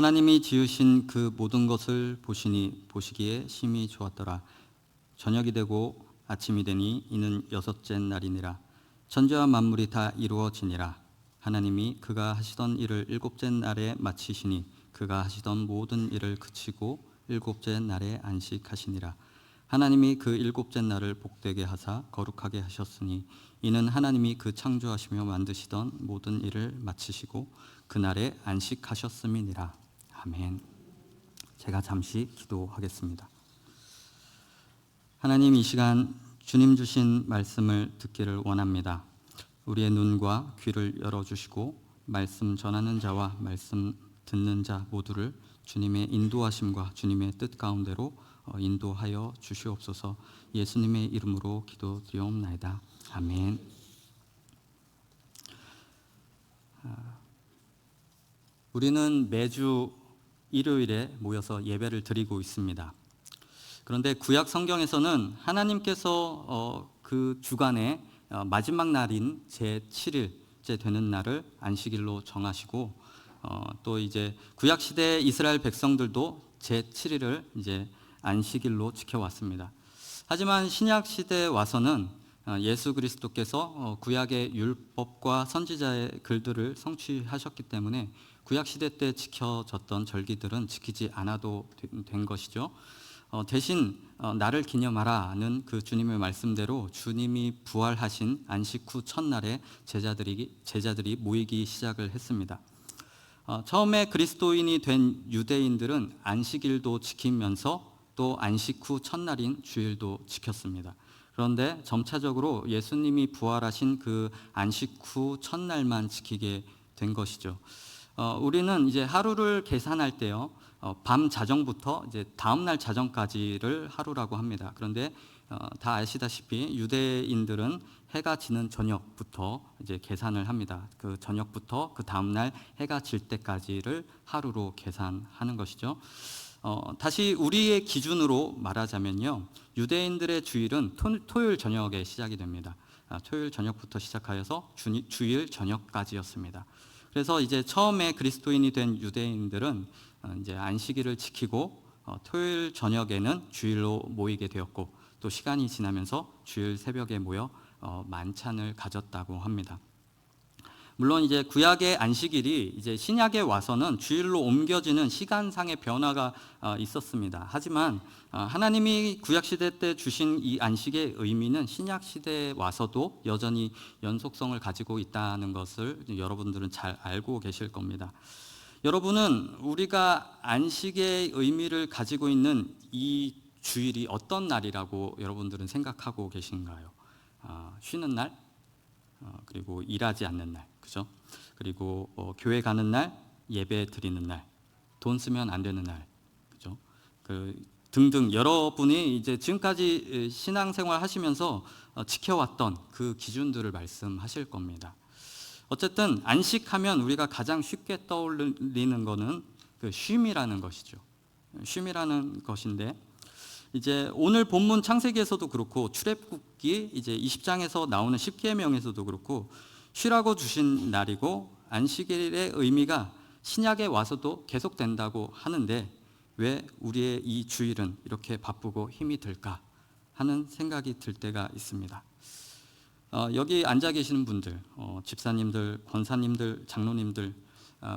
하나님이 지으신 그 모든 것을 보시기에 심히 좋았더라. 저녁이 되고 아침이 되니 이는 여섯째 날이니라. 천지와 만물이 다 이루어지니라. 하나님이 그가 하시던 일을 일곱째 날에 마치시니 그가 하시던 모든 일을 그치고 일곱째 날에 안식하시니라. 하나님이 그 일곱째 날을 복되게 하사 거룩하게 하셨으니 이는 하나님이 그 창조하시며 만드시던 모든 일을 마치시고 그날에 안식하셨음이니라. 아멘. 제가 잠시 기도하겠습니다. 하나님, 이 시간 주님 주신 말씀을 듣기를 원합니다. 우리의 눈과 귀를 열어주시고 말씀 전하는 자와 말씀 듣는 자 모두를 주님의 인도하심과 주님의 뜻 가운데로 인도하여 주시옵소서. 예수님의 이름으로 기도드리옵나이다. 아멘. 우리는 매주 일요일에 모여서 예배를 드리고 있습니다. 그런데 구약 성경에서는 하나님께서 그 주간의 마지막 날인 제7일째 되는 날을 안식일로 정하시고 또 이제 구약 시대 이스라엘 백성들도 제7일을 이제 안식일로 지켜왔습니다. 하지만 신약 시대에 와서는 예수 그리스도께서 구약의 율법과 선지자의 글들을 성취하셨기 때문에 구약 시대 때 지켜졌던 절기들은 지키지 않아도 된 것이죠. 대신 나를 기념하라는 그 주님의 말씀대로 주님이 부활하신 안식 후 첫날에 제자들이 모이기 시작을 했습니다. 처음에 그리스도인이 된 유대인들은 안식일도 지키면서 또 안식 후 첫날인 주일도 지켰습니다. 그런데 점차적으로 예수님이 부활하신 그 안식 후 첫날만 지키게 된 것이죠. 우리는 이제 하루를 계산할 때요, 밤 자정부터 이제 다음 날 자정까지를 하루라고 합니다. 그런데 다 아시다시피 유대인들은 해가 지는 저녁부터 이제 계산을 합니다. 그 저녁부터 그 다음 날 해가 질 때까지를 하루로 계산하는 것이죠. 다시 우리의 기준으로 말하자면요, 유대인들의 주일은 토요일 저녁에 시작이 됩니다. 토요일 저녁부터 시작하여서 주일 저녁까지였습니다. 그래서 이제 처음에 그리스도인이 된 유대인들은 이제 안식일을 지키고 토요일 저녁에는 주일로 모이게 되었고 또 시간이 지나면서 주일 새벽에 모여 만찬을 가졌다고 합니다. 물론 이제 구약의 안식일이 이제 신약에 와서는 주일로 옮겨지는 시간상의 변화가 있었습니다. 하지만 하나님이 구약 시대 때 주신 이 안식의 의미는 신약 시대에 와서도 여전히 연속성을 가지고 있다는 것을 여러분들은 잘 알고 계실 겁니다. 여러분은 우리가 안식의 의미를 가지고 있는 이 주일이 어떤 날이라고 여러분들은 생각하고 계신가요? 쉬는 날, 그리고 일하지 않는 날, 그죠? 그리고 교회 가는 날, 예배 드리는 날, 돈 쓰면 안 되는 날, 그죠? 등등 여러분이 이제 지금까지 신앙생활 하시면서 지켜왔던 그 기준들을 말씀하실 겁니다. 어쨌든 안식하면 우리가 가장 쉽게 떠올리는 것은 그 쉼이라는 것이죠. 쉼이라는 것인데 이제 오늘 본문 창세기에서도 그렇고 출애굽기 이제 20장에서 나오는 십계명에서도 그렇고 쉬라고 주신 날이고 안식일의 의미가 신약에 와서도 계속된다고 하는데 왜 우리의 이 주일은 이렇게 바쁘고 힘이 들까 하는 생각이 들 때가 있습니다. 여기 앉아 계시는 분들, 집사님들, 권사님들, 장로님들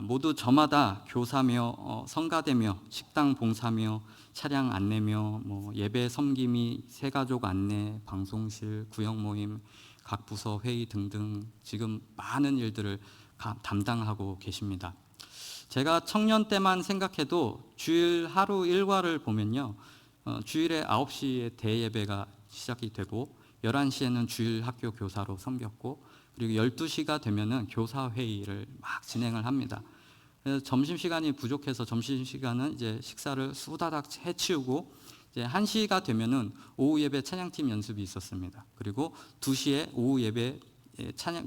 모두 저마다 교사며 성가대며 식당 봉사며 차량 안내며 예배 섬김이 새가족 안내, 방송실, 구역 모임, 각 부서 회의 등등 지금 많은 일들을 담당하고 계십니다. 제가 청년 때만 생각해도 주일 하루 일과를 보면요, 주일에 9시에 대예배가 시작이 되고 11시에는 주일 학교 교사로 섬겼고 그리고 12시가 되면은 교사회의를 막 진행을 합니다. 그래서 점심시간이 부족해서 점심시간은 이제 식사를 수다닥 해치우고 이제 1시가 되면은 오후 예배 찬양팀 연습이 있었습니다. 그리고 2시에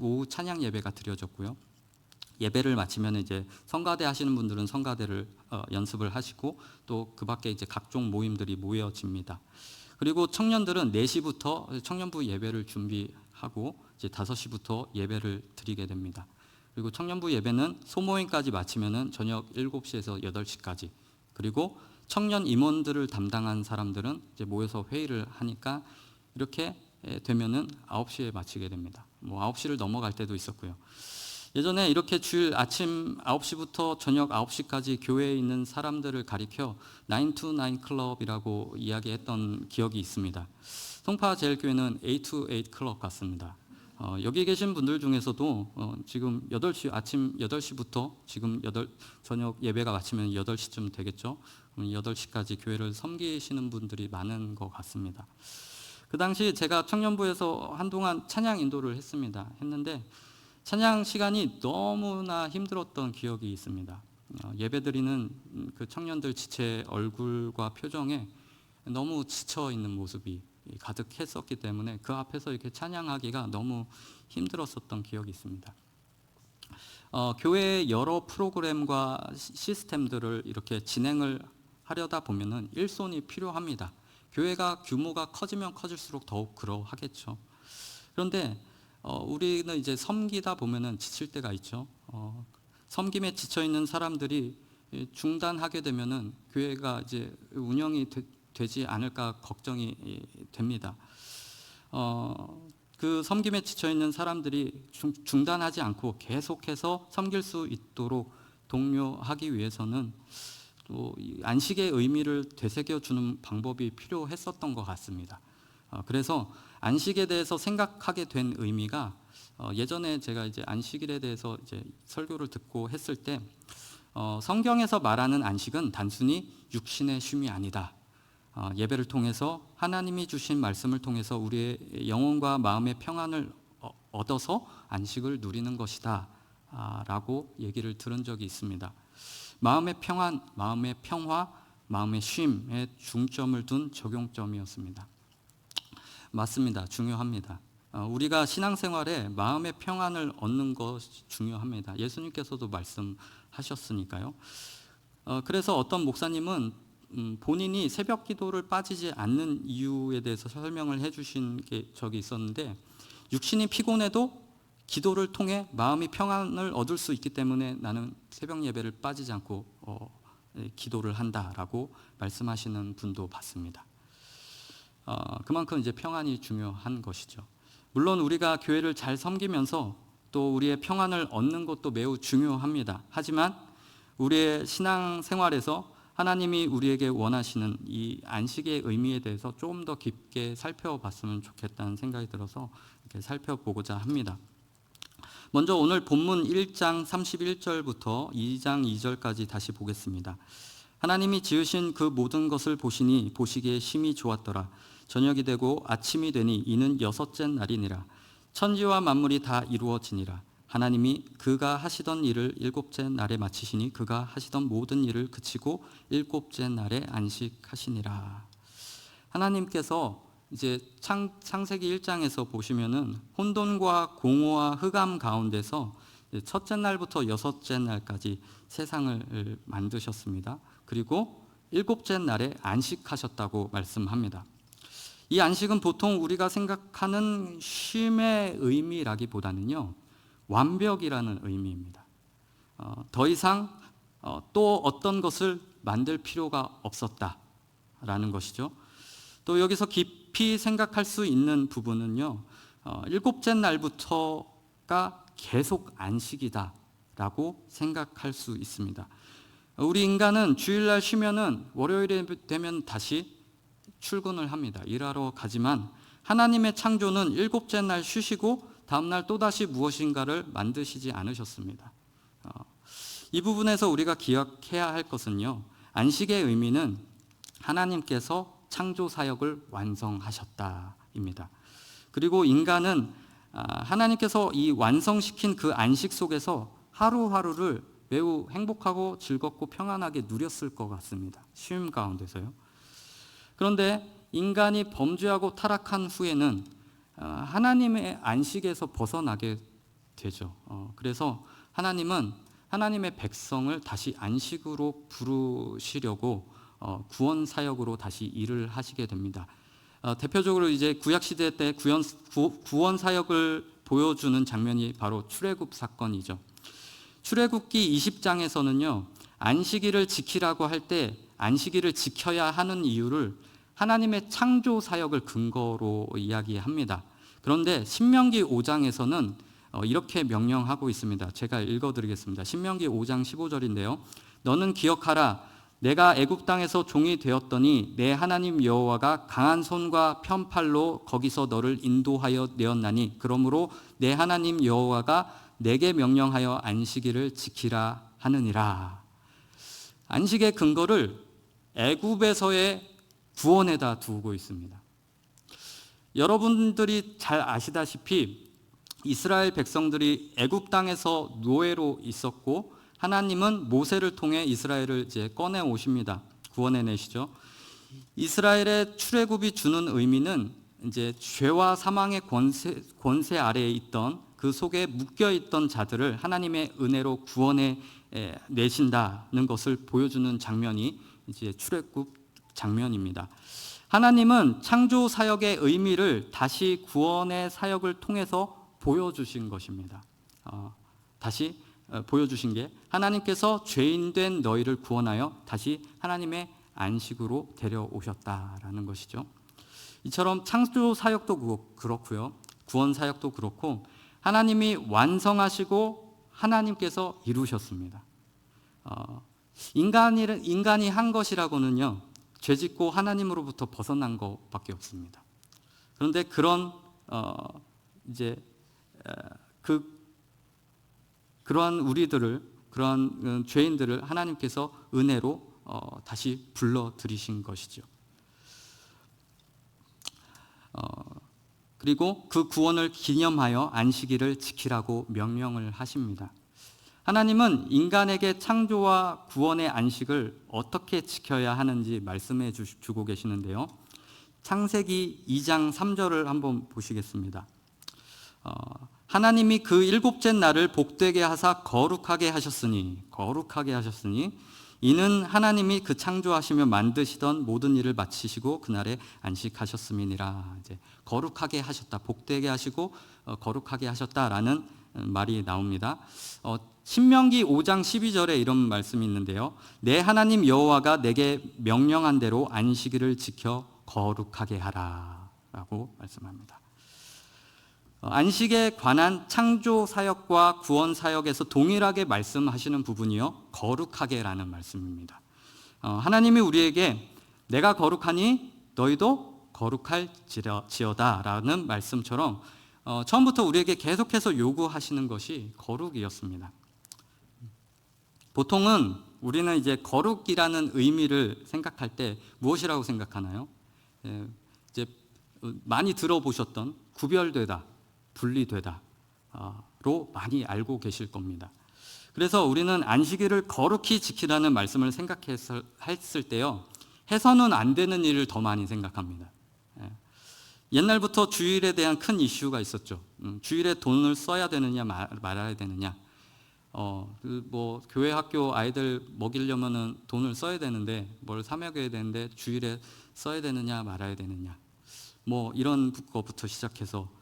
오후 찬양 예배가 드려졌고요. 예배를 마치면 이제 성가대 하시는 분들은 성가대를 연습을 하시고 또 그 밖에 이제 각종 모임들이 모여집니다. 그리고 청년들은 4시부터 청년부 예배를 준비하고 이제 5시부터 예배를 드리게 됩니다. 그리고 청년부 예배는 소모임까지 마치면은 저녁 7시에서 8시까지. 그리고 청년 임원들을 담당한 사람들은 이제 모여서 회의를 하니까 이렇게 되면은 9시에 마치게 됩니다. 9시를 넘어갈 때도 있었고요. 예전에 이렇게 주일 아침 9시부터 저녁 9시까지 교회에 있는 사람들을 가리켜 9 to 9 클럽이라고 이야기했던 기억이 있습니다. 송파제일교회는 8 to 8 클럽 같습니다. 여기 계신 분들 중에서도 지금 8시 아침 8시부터 지금 저녁 예배가 마치면 8시쯤 되겠죠. 8시까지 교회를 섬기시는 분들이 많은 것 같습니다. 그 당시 제가 청년부에서 한동안 찬양 인도를 했는데 찬양 시간이 너무나 힘들었던 기억이 있습니다. 예배드리는 그 청년들 지체 얼굴과 표정에 너무 지쳐 있는 모습이 가득했었기 때문에 그 앞에서 이렇게 찬양하기가 너무 힘들었었던 기억이 있습니다. 교회의 여러 프로그램과 시스템들을 이렇게 진행을 하려다 보면은 일손이 필요합니다. 교회가 규모가 커지면 커질수록 더욱 그러하겠죠. 그런데 우리는 이제 섬기다 보면은 지칠 때가 있죠. 섬김에 지쳐 있는 사람들이 중단하게 되면은 교회가 이제 운영이 되지 않을까 걱정이 됩니다. 그 섬김에 지쳐 있는 사람들이 중단하지 않고 계속해서 섬길 수 있도록 독려하기 위해서는 또 안식의 의미를 되새겨 주는 방법이 필요했었던 것 같습니다. 그래서 안식에 대해서 생각하게 된 의미가 예전에 제가 이제 안식일에 대해서 이제 설교를 듣고 했을 때 성경에서 말하는 안식은 단순히 육신의 쉼이 아니다. 예배를 통해서 하나님이 주신 말씀을 통해서 우리의 영혼과 마음의 평안을 얻어서 안식을 누리는 것이다 라고 얘기를 들은 적이 있습니다. 마음의 평안, 마음의 평화, 마음의 쉼에 중점을 둔 적용점이었습니다. 맞습니다. 중요합니다. 우리가 신앙생활에 마음의 평안을 얻는 것이 중요합니다. 예수님께서도 말씀하셨으니까요. 그래서 어떤 목사님은 본인이 새벽 기도를 빠지지 않는 이유에 대해서 설명을 해주신 게 적이 있었는데, 육신이 피곤해도 기도를 통해 마음이 평안을 얻을 수 있기 때문에 나는 새벽 예배를 빠지지 않고 기도를 한다라고 말씀하시는 분도 봤습니다. 그만큼 이제 평안이 중요한 것이죠. 물론 우리가 교회를 잘 섬기면서 또 우리의 평안을 얻는 것도 매우 중요합니다. 하지만 우리의 신앙 생활에서 하나님이 우리에게 원하시는 이 안식의 의미에 대해서 조금 더 깊게 살펴봤으면 좋겠다는 생각이 들어서 이렇게 살펴보고자 합니다. 먼저 오늘 본문 1장 31절부터 2장 2절까지 다시 보겠습니다. 하나님이 지으신 그 모든 것을 보시니 보시기에 심히 좋았더라. 저녁이 되고 아침이 되니 이는 여섯째 날이니라. 천지와 만물이 다 이루어지니라. 하나님이 그가 하시던 일을 일곱째 날에 마치시니 그가 하시던 모든 일을 그치고 일곱째 날에 안식하시니라. 하나님께서 이제 창세기 1장에서 보시면은 혼돈과 공허와 흑암 가운데서 첫째 날부터 여섯째 날까지 세상을 만드셨습니다. 그리고 일곱째 날에 안식하셨다고 말씀합니다. 이 안식은 보통 우리가 생각하는 쉼의 의미라기보다는요, 완벽이라는 의미입니다. 더 이상 또 어떤 것을 만들 필요가 없었다라는 것이죠. 또 여기서 깊이 생각할 수 있는 부분은요, 일곱째 날부터가 계속 안식이다라고 생각할 수 있습니다. 우리 인간은 주일날 쉬면은 월요일에 되면 다시 출근을 합니다. 일하러 가지만 하나님의 창조는 일곱째 날 쉬시고 다음날 또다시 무엇인가를 만드시지 않으셨습니다. 이 부분에서 우리가 기억해야 할 것은요, 안식의 의미는 하나님께서 창조 사역을 완성하셨다입니다. 그리고 인간은 하나님께서 이 완성시킨 그 안식 속에서 하루하루를 매우 행복하고 즐겁고 평안하게 누렸을 것 같습니다. 쉼 가운데서요. 그런데 인간이 범죄하고 타락한 후에는 하나님의 안식에서 벗어나게 되죠. 그래서 하나님은 하나님의 백성을 다시 안식으로 부르시려고 구원 사역으로 다시 일을 하시게 됩니다. 대표적으로 이제 구약 시대 때 구원 사역을 보여주는 장면이 바로 출애굽 사건이죠. 출애굽기 20장에서는요. 안식일을 지키라고 할 때 안식일을 지켜야 하는 이유를 하나님의 창조 사역을 근거로 이야기합니다. 그런데 신명기 5장에서는 이렇게 명령하고 있습니다. 제가 읽어드리겠습니다. 신명기 5장 15절인데요. 너는 기억하라. 내가 애굽 땅에서 종이 되었더니 내 하나님 여호와가 강한 손과 편팔로 거기서 너를 인도하여 내었나니 그러므로 내 하나님 여호와가 내게 명령하여 안식일을 지키라 하느니라. 안식의 근거를 애굽에서의 구원에다 두고 있습니다. 여러분들이 잘 아시다시피 이스라엘 백성들이 애굽 땅에서 노예로 있었고 하나님은 모세를 통해 이스라엘을 이제 꺼내 오십니다. 구원해 내시죠. 이스라엘의 출애굽이 주는 의미는 이제 죄와 사망의 권세 아래에 있던 그 속에 묶여 있던 자들을 하나님의 은혜로 구원해 내신다는 것을 보여주는 장면이 이제 출애굽 장면입니다. 하나님은 창조 사역의 의미를 다시 구원의 사역을 통해서 보여주신 것입니다. 다시 보여주신 게 하나님께서 죄인된 너희를 구원하여 다시 하나님의 안식으로 데려오셨다라는 것이죠. 이처럼 창조 사역도 그렇고요. 구원 사역도 그렇고 하나님이 완성하시고 하나님께서 이루셨습니다. 인간이 한 것이라고는요. 죄짓고 하나님으로부터 벗어난 것밖에 없습니다. 그런데 그런 그러한 우리들을 그러한 죄인들을 하나님께서 은혜로 다시 불러 들이신 것이죠. 그리고 그 구원을 기념하여 안식일을 지키라고 명령을 하십니다. 하나님은 인간에게 창조와 구원의 안식을 어떻게 지켜야 하는지 말씀해 주고 계시는데요. 창세기 2장 3절을 한번 보시겠습니다. 하나님이 그 일곱째 날을 복되게 하사 거룩하게 하셨으니 이는 하나님이 그 창조하시며 만드시던 모든 일을 마치시고 그날에 안식하셨음이니라. 이제 거룩하게 하셨다, 복되게 하시고 거룩하게 하셨다라는 말이 나옵니다. 신명기 5장 12절에 이런 말씀이 있는데요. 내 하나님 여호와가 내게 명령한 대로 안식일을 지켜 거룩하게 하라라고 말씀합니다. 안식에 관한 창조 사역과 구원 사역에서 동일하게 말씀하시는 부분이요. 거룩하게라는 말씀입니다. 하나님이 우리에게 내가 거룩하니 너희도 거룩할지어다라는 말씀처럼 처음부터 우리에게 계속해서 요구하시는 것이 거룩이었습니다. 보통은 우리는 이제 거룩이라는 의미를 생각할 때 무엇이라고 생각하나요? 이제 많이 들어보셨던 구별되다, 분리되다로 많이 알고 계실 겁니다. 그래서 우리는 안식일을 거룩히 지키라는 말씀을 생각했을 때요, 해서는 안 되는 일을 더 많이 생각합니다. 옛날부터 주일에 대한 큰 이슈가 있었죠. 주일에 돈을 써야 되느냐 말아야 되느냐. 교회 학교 아이들 먹이려면은 돈을 써야 되는데 뭘 사 먹여야 되는데 주일에 써야 되느냐 말아야 되느냐. 이런 것부터 시작해서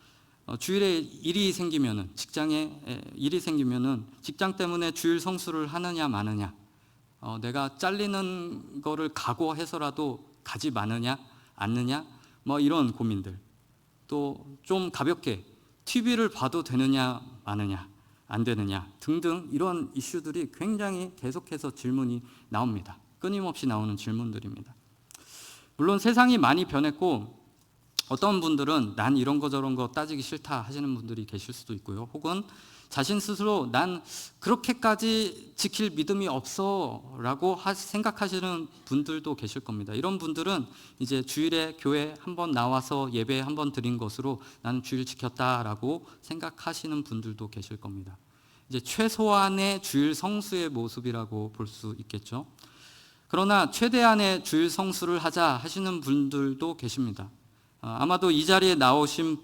주일에 일이 생기면은 직장에 일이 생기면은 직장 때문에 주일 성수를 하느냐 마느냐. 내가 잘리는 거를 각오해서라도 가지 마느냐 않느냐. 이런 고민들. 또 좀 가볍게 TV를 봐도 되느냐 마느냐 안 되느냐 등등 이런 이슈들이 굉장히 계속해서 질문이 나옵니다. 끊임없이 나오는 질문들입니다. 물론 세상이 많이 변했고 어떤 분들은 난 이런 거 저런 거 따지기 싫다 하시는 분들이 계실 수도 있고요. 혹은 자신 스스로 난 그렇게까지 지킬 믿음이 없어 라고 생각하시는 분들도 계실 겁니다. 이런 분들은 이제 주일에 교회 한번 나와서 예배 한번 드린 것으로 나는 주일 지켰다라고 생각하시는 분들도 계실 겁니다. 이제 최소한의 주일 성수의 모습이라고 볼 수 있겠죠. 그러나 최대한의 주일 성수를 하자 하시는 분들도 계십니다. 아마도 이 자리에 나오신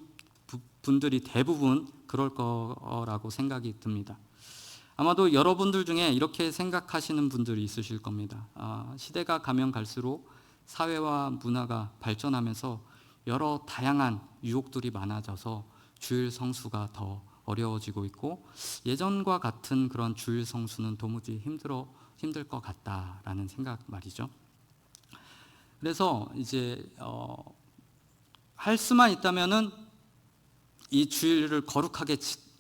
분들이 대부분 그럴 거라고 생각이 듭니다. 아마도 여러분들 중에 이렇게 생각하시는 분들이 있으실 겁니다. 시대가 가면 갈수록 사회와 문화가 발전하면서 여러 다양한 유혹들이 많아져서 주일 성수가 더 어려워지고 있고 예전과 같은 그런 주일 성수는 도무지 힘들 것 같다라는 생각 말이죠. 그래서 이제 할 수만 있다면은 이 주일을 거룩하게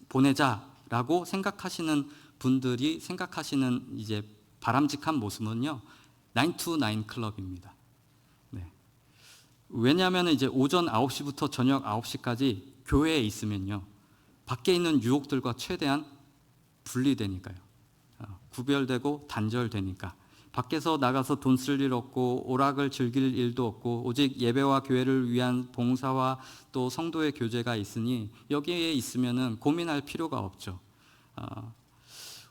보내자라고 생각하시는 분들이 생각하시는 이제 바람직한 모습은요, 9 to 9 클럽입니다. 네. 왜냐하면 이제 오전 9시부터 저녁 9시까지 교회에 있으면요, 밖에 있는 유혹들과 최대한 분리되니까요. 구별되고 단절되니까. 밖에서 나가서 돈 쓸 일 없고 오락을 즐길 일도 없고 오직 예배와 교회를 위한 봉사와 또 성도의 교제가 있으니 여기에 있으면은 고민할 필요가 없죠.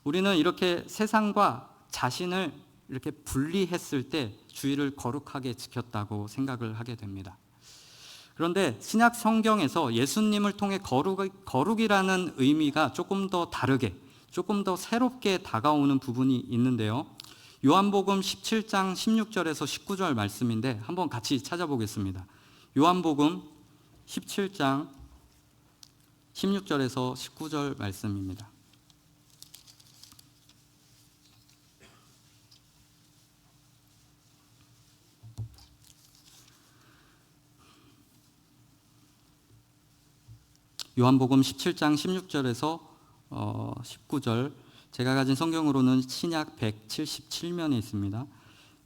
우리는 이렇게 세상과 자신을 이렇게 분리했을 때 주일을 거룩하게 지켰다고 생각을 하게 됩니다. 그런데 신약 성경에서 예수님을 통해 거룩이라는 의미가 조금 더 다르게, 조금 더 새롭게 다가오는 부분이 있는데요. 요한복음 17장 16절에서 19절 말씀인데 한번 같이 찾아보겠습니다. 요한복음 17장 16절에서 19절 말씀입니다. 요한복음 17장 16절에서 19절, 제가 가진 성경으로는 신약 177면에 있습니다.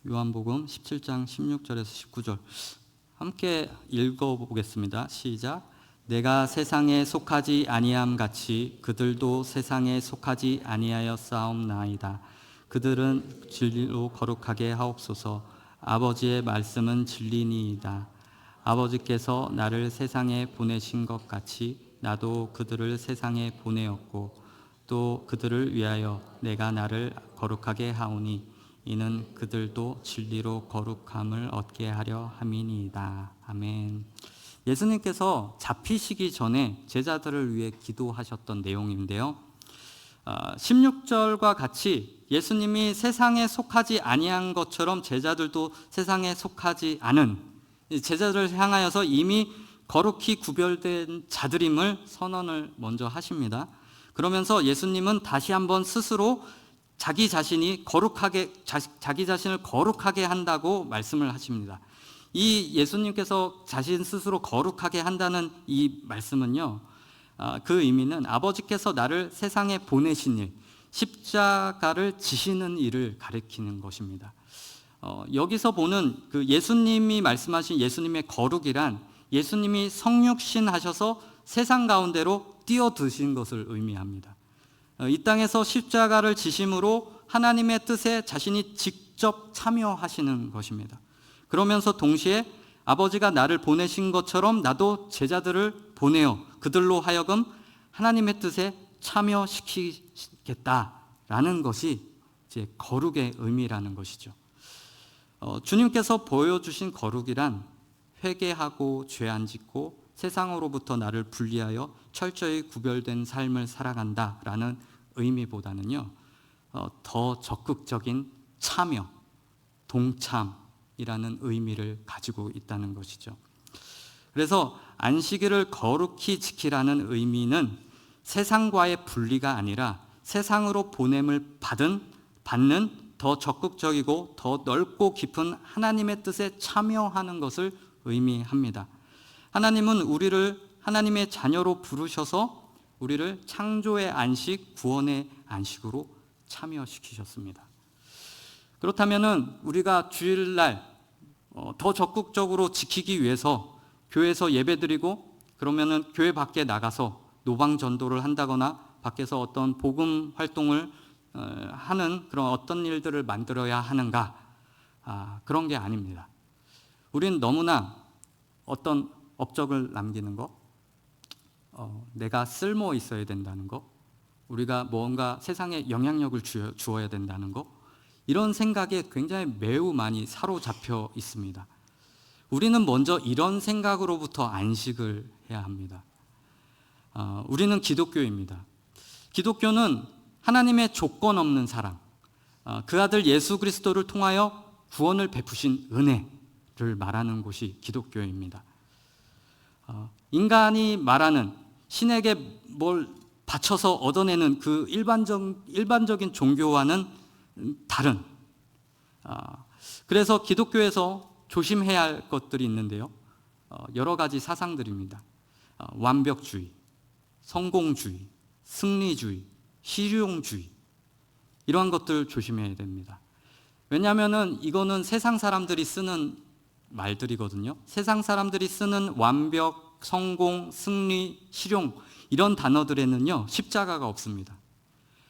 요한복음 17장 16절에서 19절 함께 읽어보겠습니다. 시작. 내가 세상에 속하지 아니함 같이 그들도 세상에 속하지 아니하였사옵나이다. 그들은 진리로 거룩하게 하옵소서. 아버지의 말씀은 진리니이다. 아버지께서 나를 세상에 보내신 것 같이 나도 그들을 세상에 보내었고 또 그들을 위하여 내가 나를 거룩하게 하오니 이는 그들도 진리로 거룩함을 얻게 하려 함이니이다. 아멘. 예수님께서 잡히시기 전에 제자들을 위해 기도하셨던 내용인데요. 16절과 같이 예수님이 세상에 속하지 아니한 것처럼 제자들도 세상에 속하지 않은 제자들을 향하여서 이미 거룩히 구별된 자들임을 선언을 먼저 하십니다. 그러면서 예수님은 다시 한번 스스로 자기 자신을 거룩하게 한다고 말씀을 하십니다. 이 예수님께서 자신 스스로 거룩하게 한다는 이 말씀은요, 그 의미는 아버지께서 나를 세상에 보내신 일, 십자가를 지시는 일을 가리키는 것입니다. 여기서 보는 그 예수님이 말씀하신 예수님의 거룩이란 예수님이 성육신 하셔서 세상 가운데로 뛰어드신 것을 의미합니다. 이 땅에서 십자가를 지심으로 하나님의 뜻에 자신이 직접 참여하시는 것입니다. 그러면서 동시에 아버지가 나를 보내신 것처럼 나도 제자들을 보내어 그들로 하여금 하나님의 뜻에 참여시키겠다라는 것이 이제 거룩의 의미라는 것이죠. 주님께서 보여주신 거룩이란 회개하고 죄 안 짓고 세상으로부터 나를 분리하여 철저히 구별된 삶을 살아간다라는 의미보다는요, 더 적극적인 참여, 동참이라는 의미를 가지고 있다는 것이죠. 그래서 안식일을 거룩히 지키라는 의미는 세상과의 분리가 아니라 세상으로 보냄을 받는 더 적극적이고 더 넓고 깊은 하나님의 뜻에 참여하는 것을 의미합니다. 하나님은 우리를 하나님의 자녀로 부르셔서 우리를 창조의 안식, 구원의 안식으로 참여시키셨습니다. 그렇다면 우리가 주일날 더 적극적으로 지키기 위해서 교회에서 예배드리고 그러면은 교회 밖에 나가서 노방 전도를 한다거나 밖에서 어떤 복음 활동을 하는 그런 어떤 일들을 만들어야 하는가? 그런 게 아닙니다. 우리는 너무나 어떤 업적을 남기는 것, 내가 쓸모 있어야 된다는 것, 우리가 뭔가 세상에 영향력을 주어야 된다는 것, 이런 생각에 굉장히 매우 많이 사로잡혀 있습니다. 우리는 먼저 이런 생각으로부터 안식을 해야 합니다. 우리는 기독교입니다. 기독교는 하나님의 조건 없는 사랑, 그 아들 예수 그리스도를 통하여 구원을 베푸신 은혜를 말하는 곳이 기독교입니다. 인간이 말하는 신에게 뭘 바쳐서 얻어내는 그 일반적인 종교와는 다른, 그래서 기독교에서 조심해야 할 것들이 있는데요. 여러 가지 사상들입니다. 완벽주의, 성공주의, 승리주의, 실용주의, 이러한 것들 조심해야 됩니다. 왜냐하면 이거는 세상 사람들이 쓰는 말들이거든요. 세상 사람들이 쓰는 완벽, 성공, 승리, 실용, 이런 단어들에는요 십자가가 없습니다.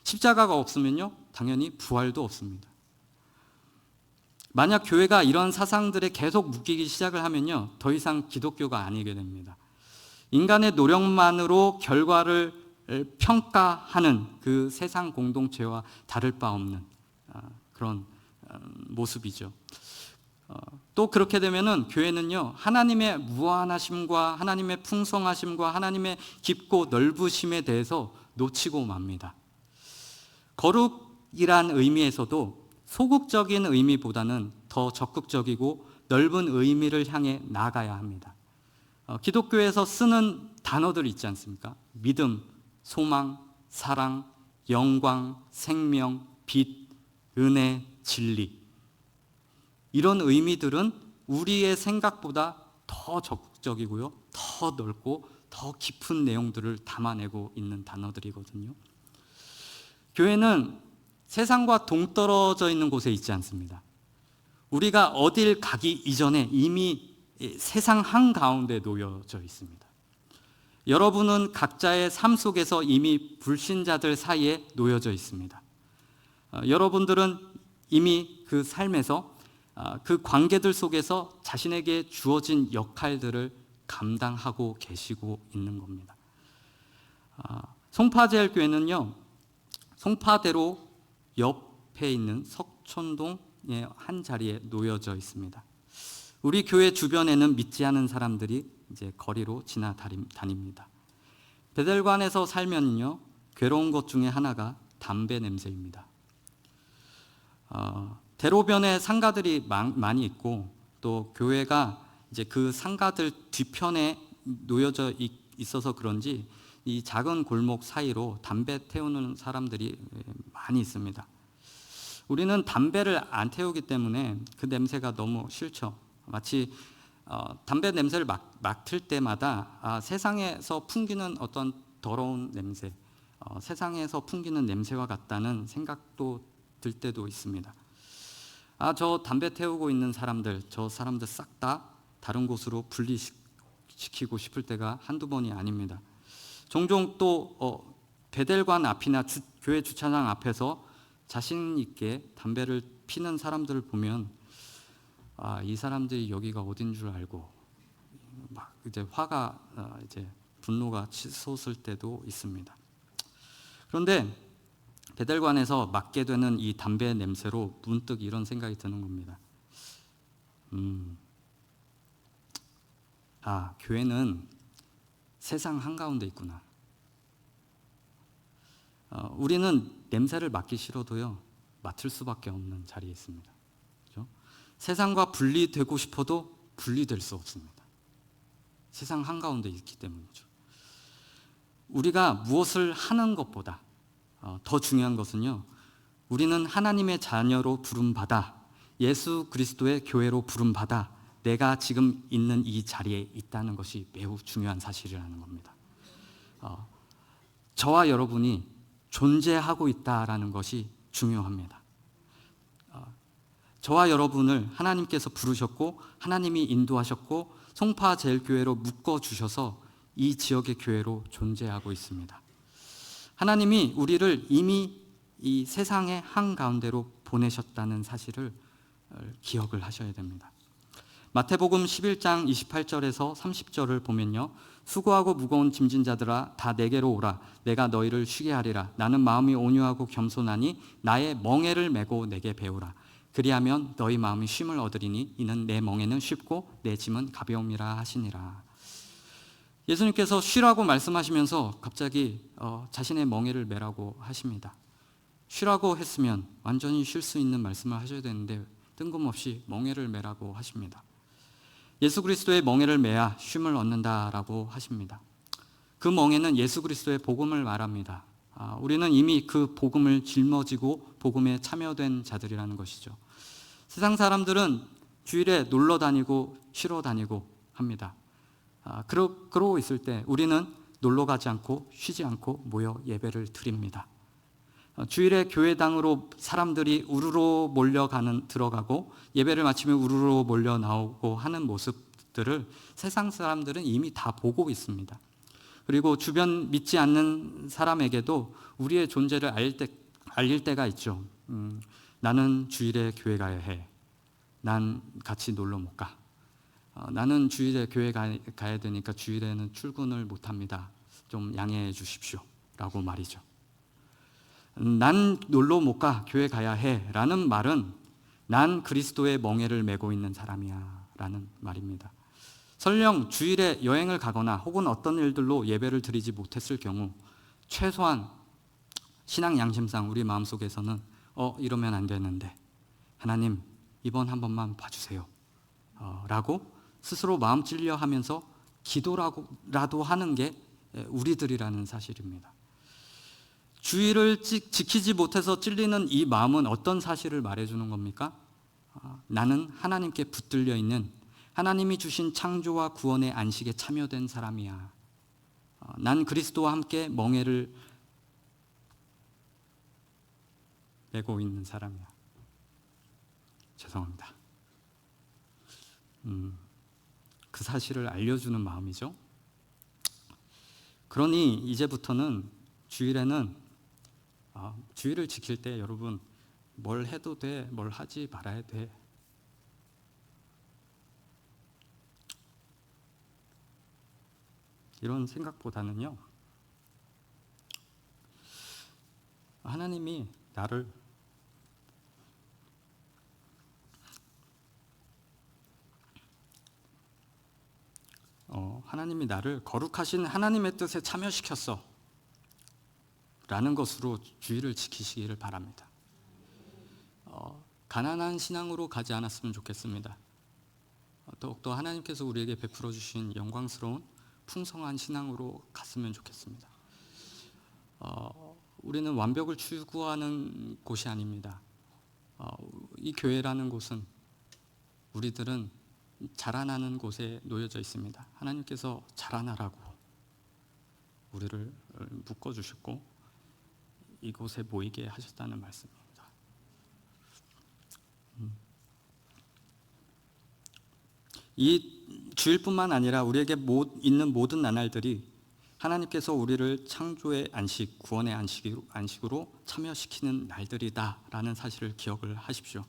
십자가가 없으면요 당연히 부활도 없습니다. 만약 교회가 이런 사상들에 계속 묶이기 시작을 하면요 더 이상 기독교가 아니게 됩니다. 인간의 노력만으로 결과를 평가하는 그 세상 공동체와 다를 바 없는 그런 모습이죠. 또 그렇게 되면은 교회는요 하나님의 무한하심과 하나님의 풍성하심과 하나님의 깊고 넓으심에 대해서 놓치고 맙니다. 거룩이란 의미에서도 소극적인 의미보다는 더 적극적이고 넓은 의미를 향해 나아가야 합니다. 기독교에서 쓰는 단어들 있지 않습니까? 믿음, 소망, 사랑, 영광, 생명, 빛, 은혜, 진리, 이런 의미들은 우리의 생각보다 더 적극적이고요 더 넓고 더 깊은 내용들을 담아내고 있는 단어들이거든요. 교회는 세상과 동떨어져 있는 곳에 있지 않습니다. 우리가 어딜 가기 이전에 이미 세상 한가운데 놓여져 있습니다. 여러분은 각자의 삶 속에서 이미 불신자들 사이에 놓여져 있습니다. 여러분들은 이미 그 삶에서 그 관계들 속에서 자신에게 주어진 역할들을 감당하고 계시고 있는 겁니다. 송파제일교회는요 송파대로 옆에 있는 석촌동의 한 자리에 놓여져 있습니다. 우리 교회 주변에는 믿지 않은 사람들이 이제 거리로 지나다닙니다. 베델관에서 살면요 괴로운 것 중에 하나가 담배 냄새입니다. 대로변에 상가들이 많이 있고 또 교회가 이제 그 상가들 뒤편에 놓여져 있어서 그런지 이 작은 골목 사이로 담배 태우는 사람들이 많이 있습니다. 우리는 담배를 안 태우기 때문에 그 냄새가 너무 싫죠. 마치 담배 냄새를 맡을 때마다 세상에서 풍기는 어떤 더러운 냄새, 세상에서 풍기는 냄새와 같다는 생각도 들 때도 있습니다. 저 담배 태우고 있는 사람들, 저 사람들 싹 다 다른 곳으로 분리시키고 싶을 때가 한두 번이 아닙니다. 종종 또 베델관 앞이나 교회 주차장 앞에서 자신 있게 담배를 피는 사람들을 보면 이 사람들이 여기가 어딘 줄 알고 막 이제 화가 이제 분노가 치솟을 때도 있습니다. 그런데 베델관에서 맡게 되는 이 담배 냄새로 문득 이런 생각이 드는 겁니다. 교회는 세상 한가운데 있구나. 우리는 냄새를 맡기 싫어도요 맡을 수밖에 없는 자리에 있습니다. 그렇죠? 세상과 분리되고 싶어도 분리될 수 없습니다. 세상 한가운데 있기 때문이죠. 우리가 무엇을 하는 것보다 더 중요한 것은요 우리는 하나님의 자녀로 부름받아 예수 그리스도의 교회로 부름받아 내가 지금 있는 이 자리에 있다는 것이 매우 중요한 사실이라는 겁니다. 저와 여러분이 존재하고 있다라는 것이 중요합니다. 저와 여러분을 하나님께서 부르셨고 하나님이 인도하셨고 송파제일교회로 묶어주셔서 이 지역의 교회로 존재하고 있습니다. 하나님이 우리를 이미 이 세상의 한가운데로 보내셨다는 사실을 기억을 하셔야 됩니다. 마태복음 11장 28절에서 30절을 보면요 수고하고 무거운 짐진 자들아 다 내게로 오라 내가 너희를 쉬게 하리라 나는 마음이 온유하고 겸손하니 나의 멍에를 메고 내게 배우라 그리하면 너희 마음이 쉼을 얻으리니 이는 내 멍에는 쉽고 내 짐은 가벼움이라 하시니라. 예수님께서 쉬라고 말씀하시면서 갑자기 자신의 멍에를 메라고 하십니다. 쉬라고 했으면 완전히 쉴 수 있는 말씀을 하셔야 되는데 뜬금없이 멍에를 메라고 하십니다. 예수 그리스도의 멍에를 메야 쉼을 얻는다라고 하십니다. 그 멍에는 예수 그리스도의 복음을 말합니다. 우리는 이미 그 복음을 짊어지고 복음에 참여된 자들이라는 것이죠. 세상 사람들은 주일에 놀러 다니고 쉬러 다니고 합니다. 그러고 있을 때 우리는 놀러 가지 않고 쉬지 않고 모여 예배를 드립니다. 주일에 교회당으로 사람들이 우르르 들어가고 예배를 마치면 우르르 몰려 나오고 하는 모습들을 세상 사람들은 이미 다 보고 있습니다. 그리고 주변 믿지 않는 사람에게도 우리의 존재를 알릴 때가 있죠. 나는 주일에 교회 가야 해. 난 같이 놀러 못 가. 나는 주일에 교회 가야 되니까 주일에는 출근을 못 합니다. 좀 양해해 주십시오. 라고 말이죠. 난 놀러 못 가. 교회 가야 해. 라는 말은 난 그리스도의 멍에를 메고 있는 사람이야. 라는 말입니다. 설령 주일에 여행을 가거나 혹은 어떤 일들로 예배를 드리지 못했을 경우 최소한 신앙 양심상 우리 마음속에서는 이러면 안 되는데 하나님 이번 한 번만 봐주세요 라고 스스로 마음 찔려 하면서 기도라도 하는 게 우리들이라는 사실입니다. 주일을 지키지 못해서 찔리는 이 마음은 어떤 사실을 말해주는 겁니까? 나는 하나님께 붙들려 있는 하나님이 주신 창조와 구원의 안식에 참여된 사람이야. 난 그리스도와 함께 멍에를 메고 있는 사람이야. 죄송합니다. 그 사실을 알려주는 마음이죠. 그러니 이제부터는 주일에는 주일을 지킬 때 여러분 뭘 해도 돼, 뭘 하지 말아야 돼. 이런 생각보다는요, 하나님이 나를 거룩하신 하나님의 뜻에 참여시켰어 라는 것으로 주일을 지키시기를 바랍니다. 가난한 신앙으로 가지 않았으면 좋겠습니다. 더욱더 하나님께서 우리에게 베풀어 주신 영광스러운 풍성한 신앙으로 갔으면 좋겠습니다. 우리는 완벽을 추구하는 곳이 아닙니다. 이 교회라는 곳은 우리들은 자라나는 곳에 놓여져 있습니다. 하나님께서 자라나라고 우리를 묶어주셨고 이곳에 모이게 하셨다는 말씀입니다. 이 주일뿐만 아니라 우리에게 있는 모든 나날들이 하나님께서 우리를 창조의 안식, 구원의 안식으로 참여시키는 날들이다라는 사실을 기억을 하십시오.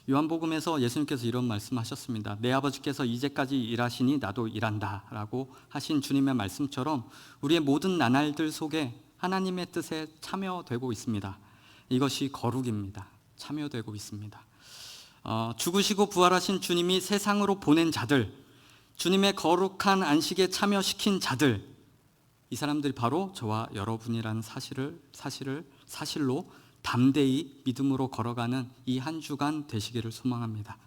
요한복음에서 예수님께서 이런 말씀하셨습니다. 내 아버지께서 이제까지 일하시니 나도 일한다 라고 하신 주님의 말씀처럼 우리의 모든 나날들 속에 하나님의 뜻에 참여되고 있습니다. 이것이 거룩입니다. 참여되고 있습니다. 죽으시고 부활하신 주님이 세상으로 보낸 자들, 주님의 거룩한 안식에 참여시킨 자들, 이 사람들이 바로 저와 여러분이라는 사실로 담대히 믿음으로 걸어가는 이 한 주간 되시기를 소망합니다.